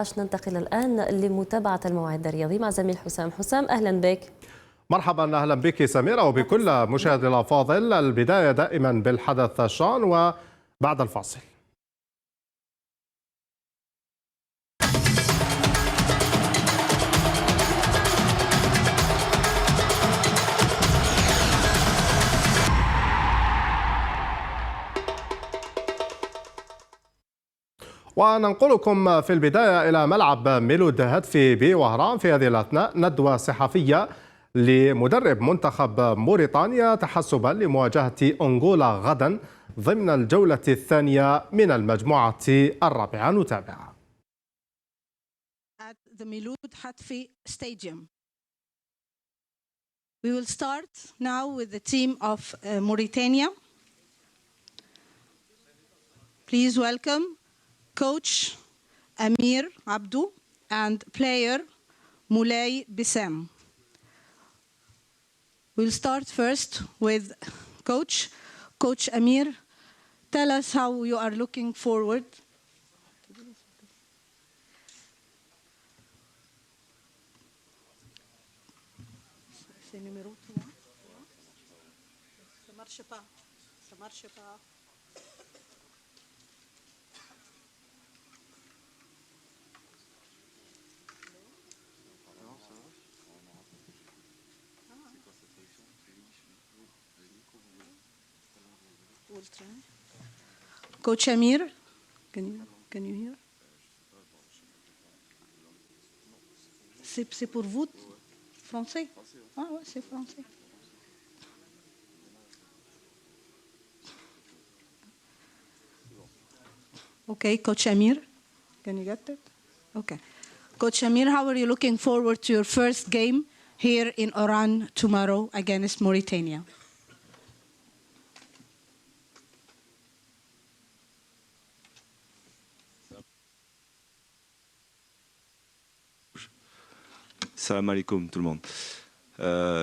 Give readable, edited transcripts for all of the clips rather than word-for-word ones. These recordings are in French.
ننتقل الآن لمتابعة الموعد الرياضي مع زميل حسام. أهلا بك. مرحبا، أهلا بك سميرة وبكل مشاهدي الأفاضل. البداية دائما بالحدث الشان وبعد الفاصل. وننقلكم في البداية إلى ملعب ميلود هدفي بوهران. في هذه الأثناء ندوة صحفية لمدرب منتخب موريتانيا تحسبا لمواجهة أنغولا غدا ضمن الجولة الثانية من المجموعة الرابعة. نتابع. At the Milud Hatfi Stadium. We will start now with the team of Mauritania. Please welcome Coach Amir Abdou and player Moulay Bissam. We'll start first with Coach Amir. Tell us how you are looking forward. C'est numéro 3. Ça marche pas. Ça marche pas. Coach Amir, can you hear? C'est pour vous, français? Ah ouais, c'est français. Okay, Coach Amir, can you get it? Okay. Coach Amir, how are you looking forward to your first game here in Oran tomorrow against Mauritania? Salam alaikum tout le monde.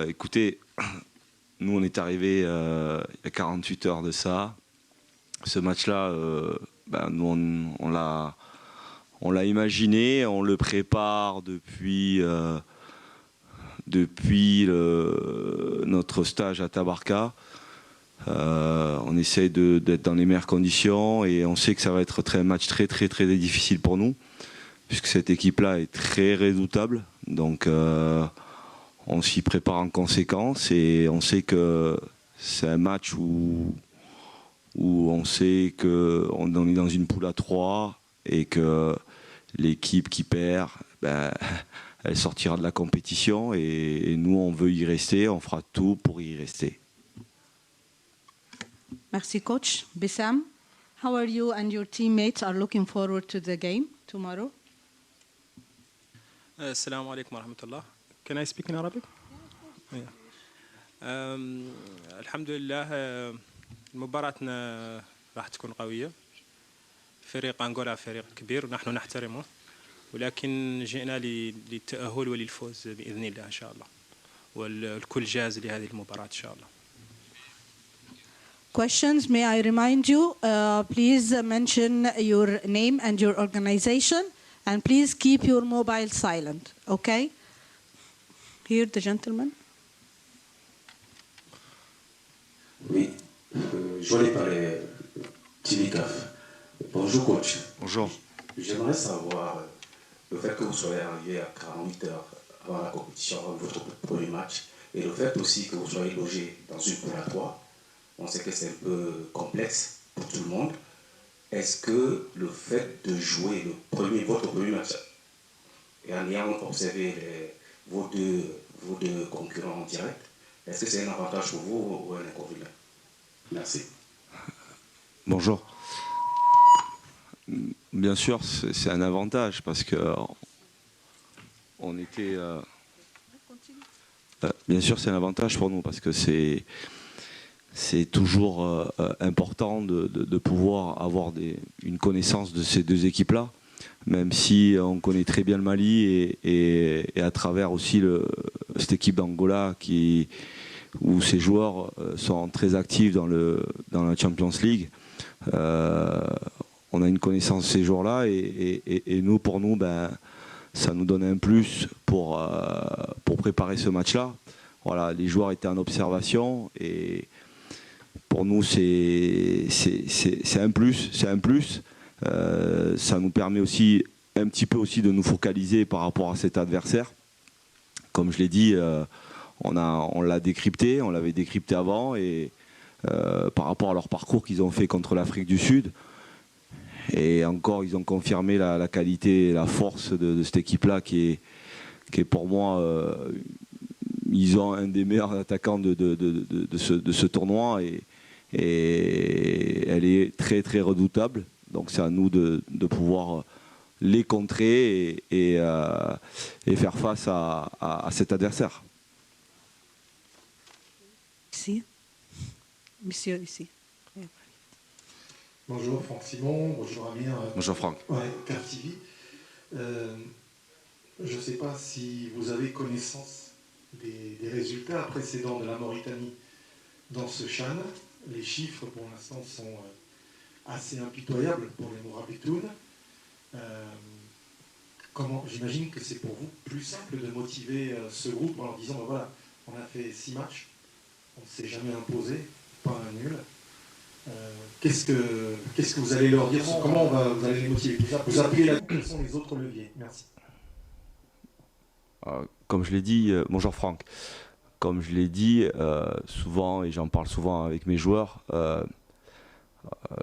Écoutez, nous on est arrivés il y a 48 heures de ça. Ce match-là, nous on l'a imaginé, on le prépare depuis notre stage à Tabarka. On essaye d'être dans les meilleures conditions et on sait que ça va être un match très difficile pour nous, puisque cette équipe-là est très redoutable. Donc on s'y prépare en conséquence et on sait que c'est un match où on sait qu'on est dans une poule à 3 et que l'équipe qui perd, elle sortira de la compétition et nous on veut y rester, on fera tout pour y rester. Merci coach. Bissam, how are you and your teammates are looking forward to the game tomorrow? السلام عليكم ورحمة الله. Can I speak in Arabic? الحمد لله مباراتنا راح تكون قوية. فريق أنغولا فريق كبير ونحن نحترمه، ولكن جئنا للتأهل وللفوز بإذن الله إن شاء الله، والكل جاهز لهذه المباراة إن شاء الله. Questions? May I remind you, please mention your name and your organization. And please keep your mobile silent, okay? Here, the gentleman. Oui, je voulais parler Timikaf. Bonjour coach. Bonjour. J'aimerais savoir le fait que vous soyez arrivé à 48 heures avant la compétition, avant votre premier match, et le fait aussi que vous soyez logé dans une poule à 3. On sait que c'est un peu complexe pour tout le monde. Est-ce que le fait de jouer votre premier match et en ayant observé vos deux concurrents en direct, est-ce que c'est un avantage pour vous ou un inconvénient? Merci. Bonjour. Bien sûr, c'est un avantage parce que on était. Bien sûr, c'est un avantage pour nous parce que c'est toujours important de pouvoir avoir une connaissance de ces deux équipes-là, même si on connaît très bien le Mali et à travers aussi cette équipe d'Angola où ces joueurs sont très actifs dans la Champions League. on a une connaissance de ces joueurs-là et nous, pour nous, ben, ça nous donne un plus pour préparer ce match-là. Voilà, les joueurs étaient en observation et pour nous, c'est un plus. Ça nous permet aussi un petit peu aussi de nous focaliser par rapport à cet adversaire. Comme je l'ai dit, on l'a décrypté, on l'avait décrypté avant et par rapport à leur parcours qu'ils ont fait contre l'Afrique du Sud. Et encore, ils ont confirmé la qualité et la force de cette équipe-là qui est pour moi, ils ont un des meilleurs attaquants de ce tournoi et elle est très très redoutable. Donc c'est à nous de pouvoir les contrer et faire face à cet adversaire. Ici. Monsieur, ici. Bonjour Franck Simon, bonjour Amir. Bonjour Franck. Ouais, CAF TV. Je ne sais pas si vous avez connaissance des résultats précédents de la Mauritanie dans ce CHAN. Les chiffres pour l'instant sont assez impitoyables pour les Mourabitoun. J'imagine que c'est pour vous plus simple de motiver ce groupe en leur disant ben voilà, on a fait 6 matchs, on ne s'est jamais imposé, pas un nul. Qu'est-ce que vous allez leur dire? Comment vous allez les motiver? Vous appuyez là, quels sont les autres leviers? Merci. Comme je l'ai dit, bonjour Franck. Comme je l'ai dit souvent, et j'en parle souvent avec mes joueurs,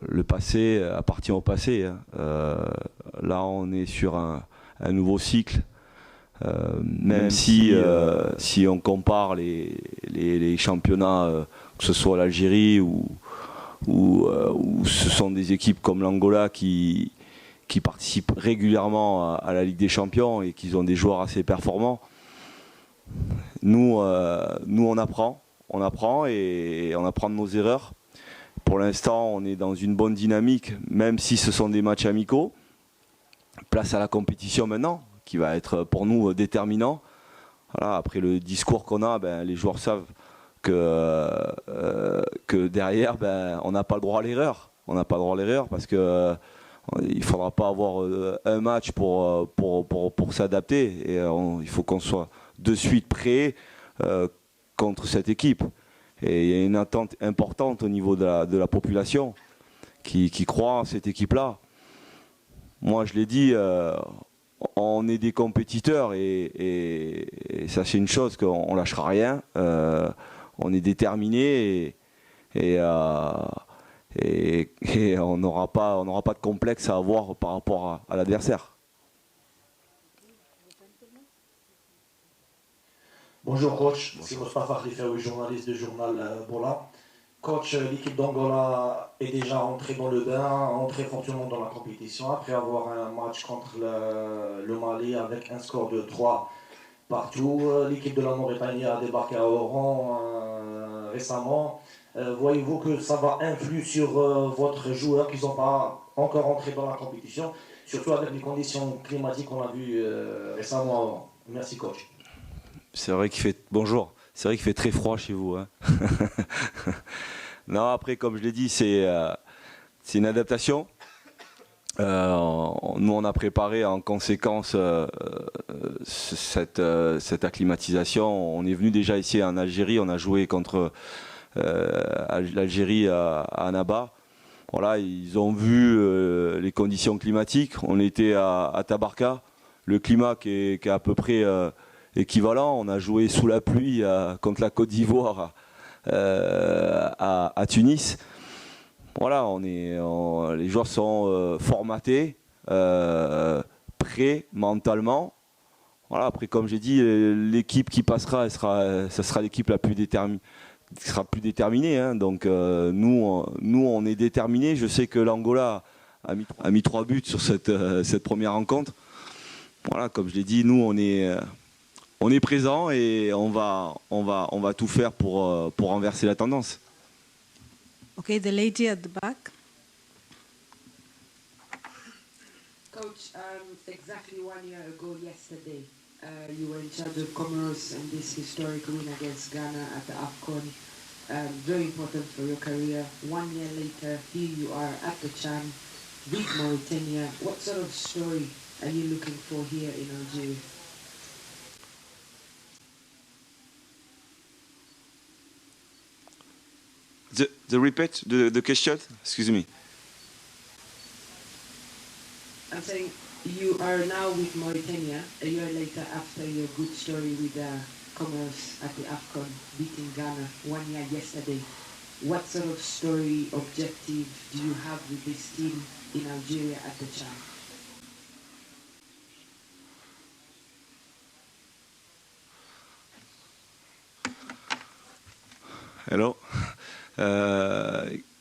le passé appartient au passé. Là, on est sur un nouveau cycle. Même si on compare les championnats, que ce soit l'Algérie ou ce sont des équipes comme l'Angola qui participent régulièrement à la Ligue des Champions et qui ont des joueurs assez performants. Nous, on apprend et on apprend de nos erreurs. Pour l'instant, on est dans une bonne dynamique, même si ce sont des matchs amicaux. Place à la compétition maintenant, qui va être pour nous déterminant. Voilà, après le discours qu'on a, ben, les joueurs savent que derrière, ben, on n'a pas le droit à l'erreur. On n'a pas le droit à l'erreur parce que il ne faudra pas avoir un match pour s'adapter. Et il faut qu'on soit de suite prêt contre cette équipe. Et il y a une attente importante au niveau de la population qui croit en cette équipe-là. Moi, je l'ai dit, on est des compétiteurs et ça, c'est une chose qu'on ne lâchera rien. On est déterminés et on n'aura pas de complexe à avoir par rapport à l'adversaire. Bonjour coach, c'est Mostafa Khalifaoui, journaliste du journal Bola. Coach, l'équipe d'Angola est déjà entrée dans le bain, entrée fortement dans la compétition après avoir un match contre le Mali avec un score de 3 partout. L'équipe de la Mauritanie a débarqué à Oran récemment. Voyez-vous que ça va influer sur votre joueur qui ne sont pas encore entrés dans la compétition, surtout avec les conditions climatiques qu'on a vues récemment avant. Merci coach. C'est vrai qu'il fait bonjour. C'est vrai qu'il fait très froid chez vous. Hein. Non, après, comme je l'ai dit, c'est une adaptation. Nous, on a préparé en conséquence cette acclimatisation. On est venu déjà ici en Algérie. On a joué contre l'Algérie à Annaba. Voilà, ils ont vu les conditions climatiques. On était à Tabarka. Le climat qui est à peu près équivalent. On a joué sous la pluie contre la Côte d'Ivoire à Tunis. Voilà, les joueurs sont formatés, prêts mentalement. Voilà, après, comme j'ai dit, l'équipe qui passera, ça sera l'équipe la plus déterminée. Qui sera plus déterminée. Hein. Donc nous, on est déterminés. Je sais que l'Angola a mis 3 buts sur cette première rencontre. Voilà, comme je l'ai dit, nous, on est présents et on va tout faire pour renverser la tendance. Okay, the lady at the back. Coach, exactly 1 year ago yesterday, you were in charge of Comoros in this historic win against Ghana at the AFCON. Very important for your career. 1 year later, here you are at the CHAN. with Mauritania. What sort of story are you looking for here in Algeria? The repeat the question? Excuse me. I'm saying you are now with Mauritania a year later after your good story with Comoros at the AFCON beating Ghana 1 year yesterday. What sort of story, objective do you have with this team in Algeria at the CHAN? Hello.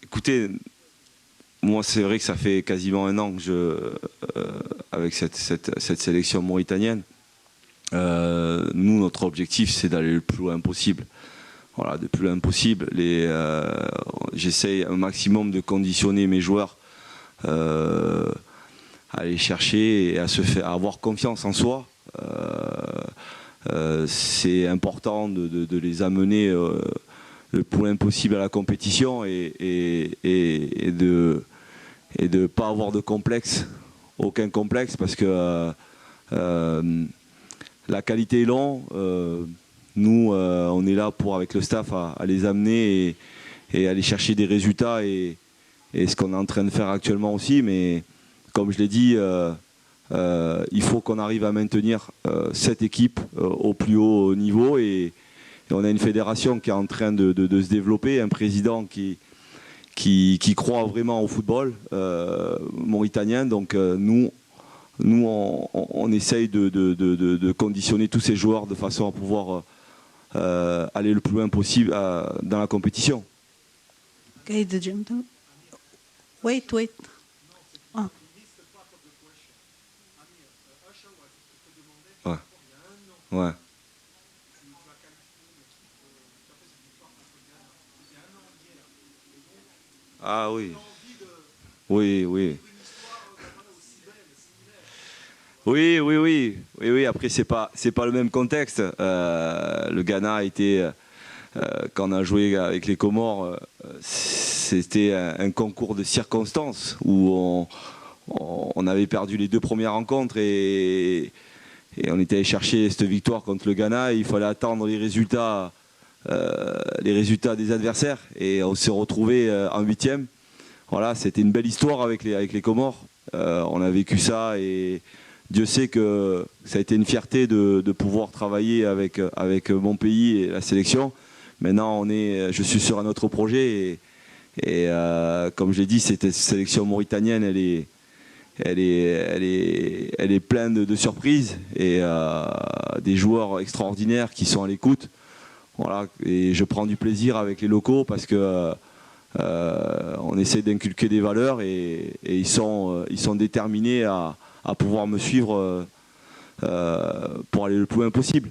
Écoutez, moi c'est vrai que ça fait quasiment un an que avec cette sélection mauritanienne, nous notre objectif c'est d'aller le plus loin possible. Voilà, le plus loin possible. J'essaye un maximum de conditionner mes joueurs à aller chercher et à avoir confiance en soi. C'est important de les amener le plus loin possible à la compétition et de pas avoir de complexe, aucun complexe, parce que la qualité est longue. Nous, on est là pour, avec le staff, à les amener et aller chercher des résultats et ce qu'on est en train de faire actuellement aussi. Mais comme je l'ai dit, il faut qu'on arrive à maintenir cette équipe au plus haut niveau et on a une fédération qui est en train de se développer, un président qui croit vraiment au football mauritanien. Donc nous on essaye de conditionner tous ces joueurs de façon à pouvoir aller le plus loin possible dans la compétition. Okay, the gentleman. Wait. Ah. Ouais. Ah oui. Oui. Oui. Après, c'est pas le même contexte. Le Ghana a été, quand on a joué avec les Comores, c'était un concours de circonstances où on avait perdu les 2 premières rencontres et on était allé chercher cette victoire contre le Ghana. Il fallait attendre les résultats des adversaires et on s'est retrouvé en 8e. Voilà, c'était une belle histoire avec les Comores. On a vécu ça et Dieu sait que ça a été une fierté de pouvoir travailler avec mon pays et la sélection. Maintenant, je suis sur un autre projet et comme je l'ai dit, cette sélection mauritanienne, elle est pleine de surprises et des joueurs extraordinaires qui sont à l'écoute. Voilà, et je prends du plaisir avec les locaux parce que on essaie d'inculquer des valeurs et ils sont déterminés à pouvoir me suivre pour aller le plus loin possible.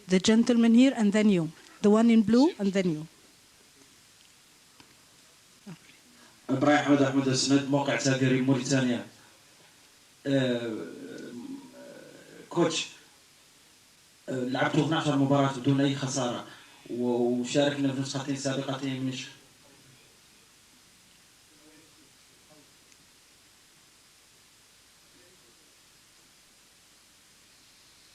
The gentleman here and then you. The one in blue and then you. إبراهيم أحمد السند موقع تاجري موريتانيا. كوتش لعبت 12 مباراة بدون أي خسارة وشاركنا في نسختين سابقتين من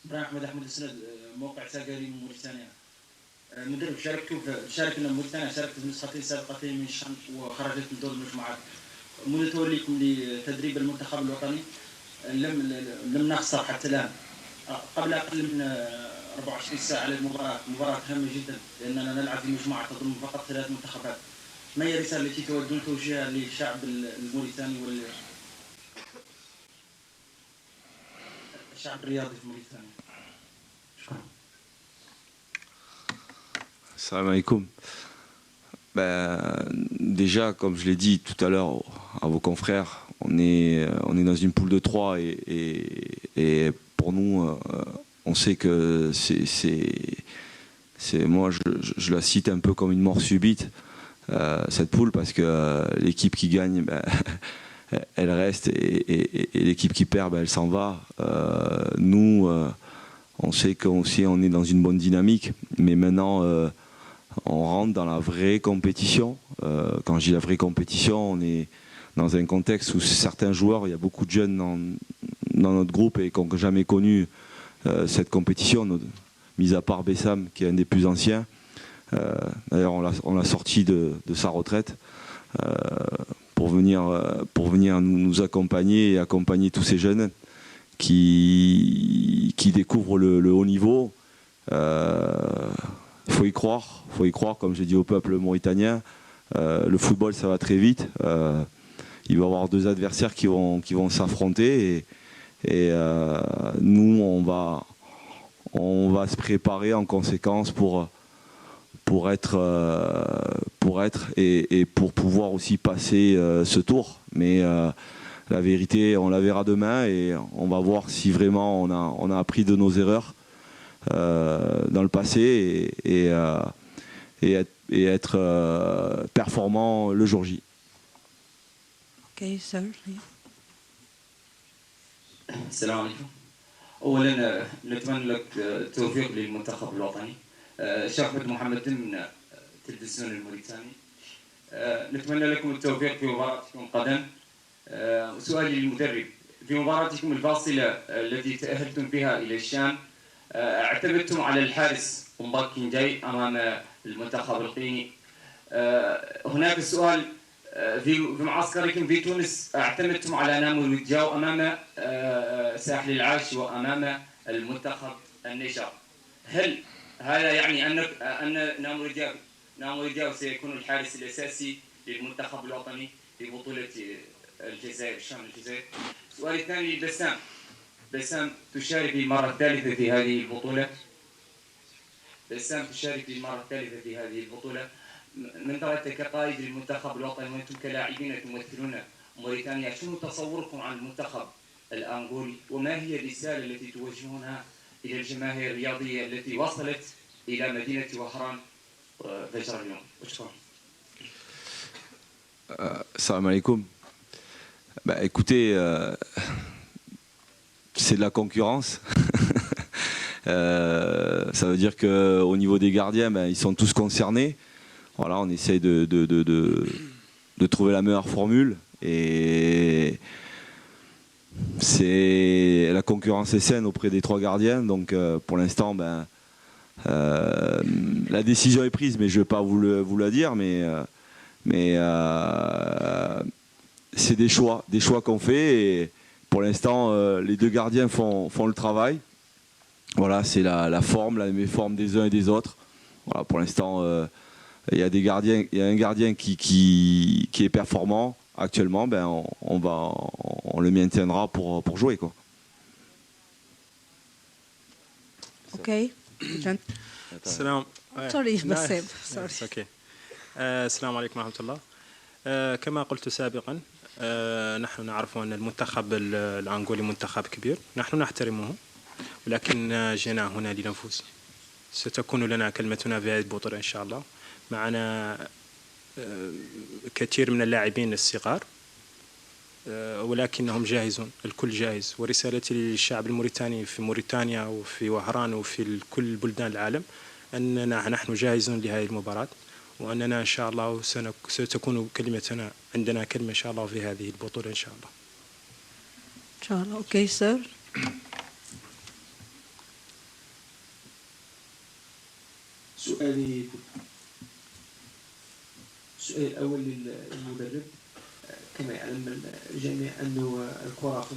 إبراهيم أحمد السند موقع تاجري موريتانيا. مدرب شاركنا موريتانيا شاركت في نسختين سابقتين من الشان وخرجت من دور المجموعات. منذ توليكم لتدريب المنتخب الوطني لم نخسر حتى الآن. قبل أقل من 24 ساعة للمباراة، مباراة هامة جدا لأننا نلعب في مجموعة تضم فقط 3 منتخبات. ما هي الرسالة التي تودون توجيهها للشعب الموريتاني والشعب الرياضي في موريتانيا؟ شكرا. Salam alaikum. Déjà, comme je l'ai dit tout à l'heure à vos confrères, on est dans une poule de 3 et pour nous, on sait que moi je la cite un peu comme une mort subite, cette poule, parce que l'équipe qui gagne, elle reste et l'équipe qui perd, elle s'en va. Nous, on sait qu'on est dans une bonne dynamique, mais maintenant on rentre dans la vraie compétition. Quand je dis la vraie compétition, on est dans un contexte où certains joueurs, il y a beaucoup de jeunes dans notre groupe et qui n'ont jamais connu cette compétition, mis à part Bessam qui est un des plus anciens. D'ailleurs on l'a sorti de sa retraite pour venir nous accompagner et accompagner tous ces jeunes qui découvrent le haut niveau. Il faut y croire, comme j'ai dit au peuple mauritanien. Le football, ça va très vite. Il va y avoir deux adversaires qui vont s'affronter et nous, on va se préparer en conséquence pour être et pour pouvoir aussi passer ce tour. Mais la vérité, on la verra demain et on va voir si vraiment on a appris de nos erreurs dans le passé et être performant le jour J. Okay, sir. السلام عليكم. اولا نتمنى لك التوفيق للمنتخب الوطني. شرفت محمد من التلفزيون الموريتاني. نتمنى لكم التوفيق في مباراتكم غدا. سؤالي للمدرب، في مباراتكم الفاصله التي تاهلتم بها الى الشام اعتمدتم على الحارس مباكين جاي امام المنتخب القيني. هناك سؤال، في معسكركم في تونس اعتمدتم على نامور جاو امام ساحل العاش وامام المنتخب النيجر. هل هذا يعني ان نامور جاو سيكون الحارس الاساسي للمنتخب الوطني في بطوله الجزائر الشام الجزائر؟ السؤال الثاني بسام تشارك للمره الثالثه في هذه البطوله. من رأيك كقائد للمنتخب الوطني وانتم كلاعبين تمثلون موريتانيا، شنو تصوركم عن المنتخب الأنغولي وما هي الرسالة التي توجهونها إلى الجماهير الرياضية التي وصلت إلى مدينة وهران فجر اليوم؟ وشكرا. Salam alaikum. Bah, écoutez, c'est de la concurrence. Ça veut dire qu'au niveau des gardiens, ben, ils sont tous concernés. Voilà, on essaye de trouver la meilleure formule et la concurrence est saine auprès des trois gardiens. Donc pour l'instant, ben, la décision est prise, mais je ne vais pas vous la dire, mais c'est des choix qu'on fait et pour l'instant, les deux gardiens font le travail. Voilà, c'est la méforme des uns et des autres. Voilà, pour l'instant, il y a un gardien qui est performant actuellement. Ben, on le maintiendra pour jouer, quoi. Okay. السلام. Sorry, Bassem. Sorry. اوكي. السلام عليكم ورحمة الله. كما قلت سابقا نحن نعرف أن المنتخب الأنغولي منتخب كبير، نحن نحترمه، ولكن جئنا هنا لنفوز. ستكون لنا كلمتنا في هذه البطولة إن شاء الله. معنا كثير من اللاعبين الصغار ولكنهم جاهزون، الكل جاهز. ورسالتي للشعب الموريتاني في موريتانيا وفي وهران وفي كل بلدان العالم أننا نحن جاهزون لهذه المباراة، وأننا إن شاء الله ستكون كلمتنا، عندنا كلمة إن شاء الله في هذه البطولة إن شاء الله. إن شاء الله. Okay, sir. سؤالي الأول للمدرب، كما يعلم الجميع أنه الكرة في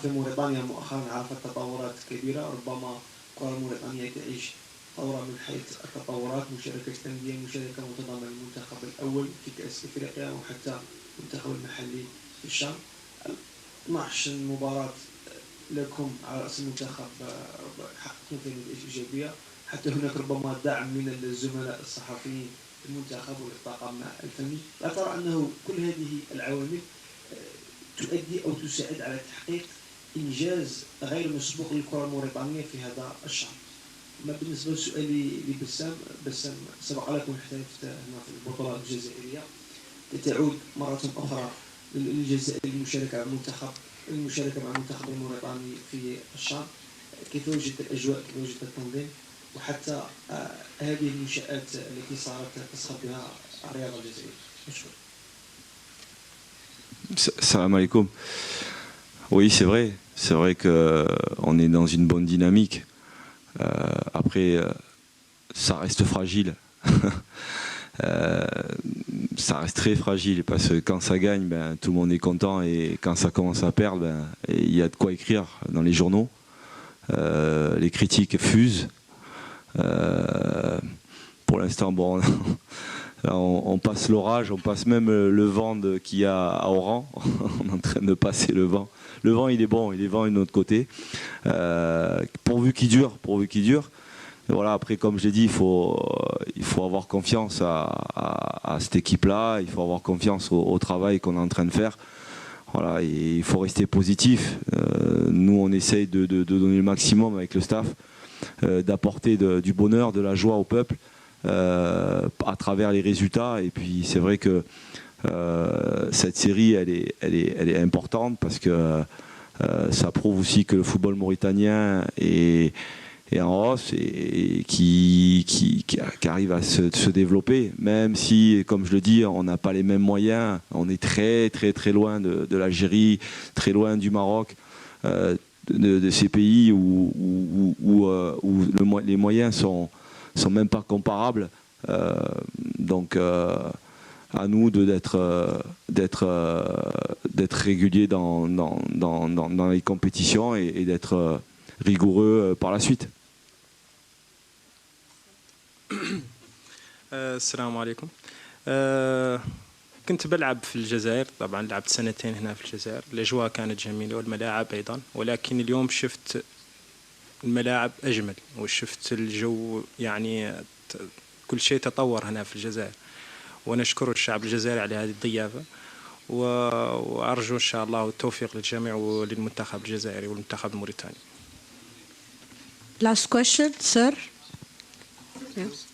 موريتانيا مؤخرا عرفت تطورات كبيرة. ربما الكرة الموريتانية تعيش ثورة من حيث التطورات، مشاركة أندية، مشاركة منتظمة للمنتخب الأول في كأس إفريقيا وحتى المنتخب المحلي في الشام. 12 مباراة لكم على رأس المنتخب حققتم فيها نتائج إيجابية، حتى هناك ربما دعم من الزملاء الصحفيين في المنتخب والطاقم الفني. لا ترى أنه كل هذه العوامل تؤدي أو تساعد على تحقيق إنجاز غير مسبوق للكرة الموريتانية في هذا الشهر؟ ما بالنسبة لسؤالي لبسام، سبق لكم احترفت هنا في البطولة الجزائرية، تعود مرة أخرى للجزائر المشاركة مع المنتخب الموريتاني في الشام. كيف وجدت الأجواء، كيف وجدت التنظيم، وحتى هذه المنشآت التي صارت تصخب بها الرياضة الجزائرية. مشكور. Salam alaikum. Oui, c'est vrai. C'est vrai qu'on est dans une bonne dynamique. Après, ça reste fragile. Ça reste très fragile parce que quand ça gagne, ben, tout le monde est content et quand ça commence à perdre, ben, il y a de quoi écrire dans les journaux. Les critiques fusent. Pour l'instant, bon, là, on passe l'orage, on passe même le vent qu'il y a à Oran. On est en train de passer le vent. Le vent, il est bon, il est vent de notre côté. Pourvu qu'il dure, pourvu qu'il dure. Et voilà, après, comme je l'ai dit, il faut avoir confiance à cette équipe-là. Il faut avoir confiance au travail qu'on est en train de faire. Voilà, et il faut rester positif. Nous, on essaye de donner le maximum avec le staff, d'apporter du bonheur, de la joie au peuple à travers les résultats. Et puis, c'est vrai que cette série, elle est importante parce que ça prouve aussi que le football mauritanien est en hausse et qui arrive à se développer, même si, comme je le dis, on n'a pas les mêmes moyens. On est très très très loin de l'Algérie, très loin du Maroc, de ces pays où les moyens sont même pas comparables. Donc à nous d'être réguliers dans les compétitions et d'être rigoureux par la suite. السلام عليكم. كنت بلعب في الجزائر، طبعا لعبت سنتين هنا في الجزائر. الأجواء كانت جميلة والملاعب أيضا، ولكن اليوم شفت الملاعب أجمل وشفت الجو، يعني كل شيء تطور هنا في الجزائر، ونشكر الشعب الجزائري على هذه الضيافة، وأرجو إن شاء الله التوفيق للجميع وللمنتخب الجزائري والمنتخب الموريتاني. Last question, sir. Yes.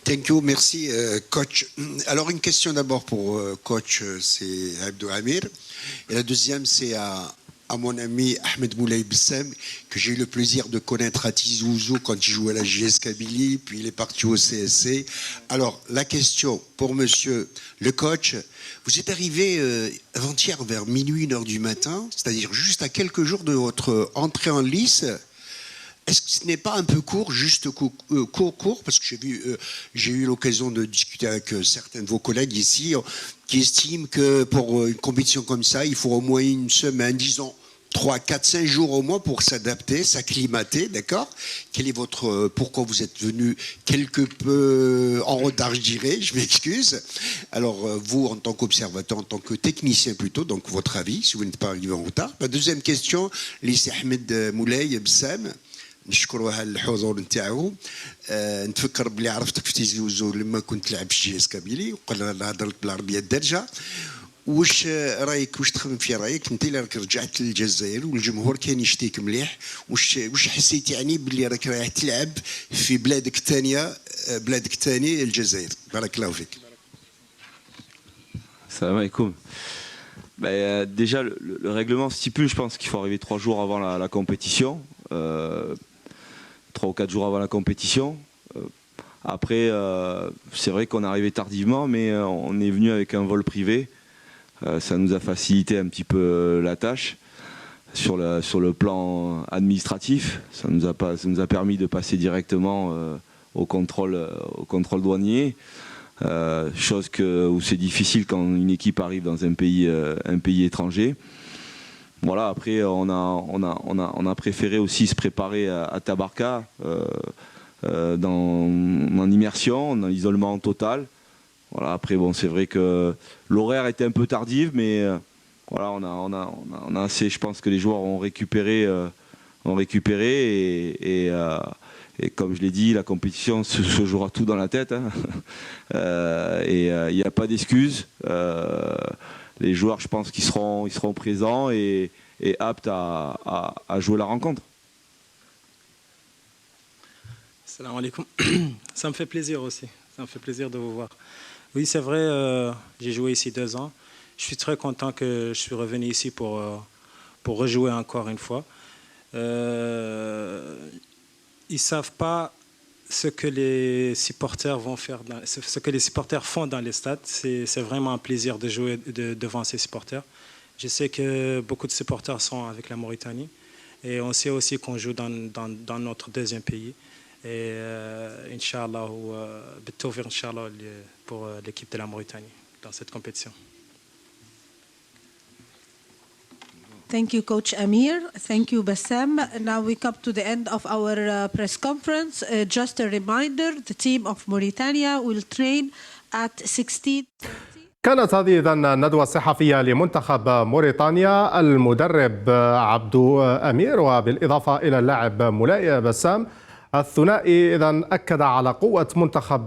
Thank you, merci coach. Alors une question d'abord pour coach, c'est Abdou Amir. Et la deuxième c'est à mon ami Ahmed Moulay Bessem, que j'ai eu le plaisir de connaître à Tizi Ouzou quand il jouait à la JS Kabylie, puis il est parti au CSC. Alors la question pour monsieur le coach, vous êtes arrivé avant-hier vers minuit, 1h du matin, c'est-à-dire juste à quelques jours de votre entrée en lice. Est-ce que ce n'est pas un peu court, juste court, parce que j'ai eu l'occasion de discuter avec certains de vos collègues ici qui estiment que pour une compétition comme ça, il faut au moins une semaine, disons 3, 4, 5 jours au moins pour s'adapter, s'acclimater, d'accord? Quel est pourquoi vous êtes venu quelque peu en retard, je dirais, je m'excuse. Alors vous, en tant qu'observateur, en tant que technicien plutôt, donc votre avis, si vous n'êtes pas arrivé en retard. La deuxième question, lycée Ahmed Moulay Bessem. نشكروا على الحضور نتاعو. نتفكر بلي عرفتك في تيزي وزو لما كنت تلعب في جي اس كابيلي وقلنا هضرت بالعربيه الدارجه. واش رايك، واش تخمم في رايك انت اللي راك رجعت للجزائر والجمهور كان يشتيك مليح، واش حسيت يعني باللي راك رايح تلعب في بلادك الثاني الجزائر؟ بارك الله فيك. Salam alaikum. Déjà, le règlement stipule, je pense qu'il faut arriver 3 jours avant la compétition. 3 ou 4 jours avant la compétition. Après, c'est vrai qu'on est arrivé tardivement, mais on est venu avec un vol privé. Ça nous a facilité un petit peu la tâche sur le plan administratif. Ça nous a permis de passer directement au contrôle douanier. Chose où c'est difficile quand une équipe arrive dans un pays étranger. Voilà, après on a préféré aussi se préparer à Tabarka en immersion, en isolement total. Voilà, après bon, c'est vrai que l'horaire était un peu tardif, mais voilà, on a assez, je pense que les joueurs ont récupéré et comme je l'ai dit, la compétition se jouera tout dans la tête, hein. Et il n'y a pas d'excuses. Les joueurs, je pense qu'ils seront présents et aptes à jouer la rencontre. Salam alaikum. Ça me fait plaisir aussi. Ça me fait plaisir de vous voir. Oui, c'est vrai, j'ai joué ici 2 ans. Je suis très content que je suis revenu ici pour rejouer encore une fois. Ils ne savent pas ce que les supporters vont faire, ce que les supporters font dans les stades. C'est vraiment un plaisir de jouer devant ces supporters. Je sais que beaucoup de supporters sont avec la Mauritanie et on sait aussi qu'on joue dans notre deuxième pays. Et Inch'Allah, pour l'équipe de la Mauritanie dans cette compétition. Thank you, Coach Amir. Thank you, Bassam. Now we come to the end of our press conference. Just a reminder, the team of Mauritania will train at 16. كانت هذه إذن الندوة الصحفية لمنتخب موريتانيا. المدرب عبد أمير وبالإضافة إلى اللاعب مولاي بسام، الثنائي إذن أكد على قوة منتخب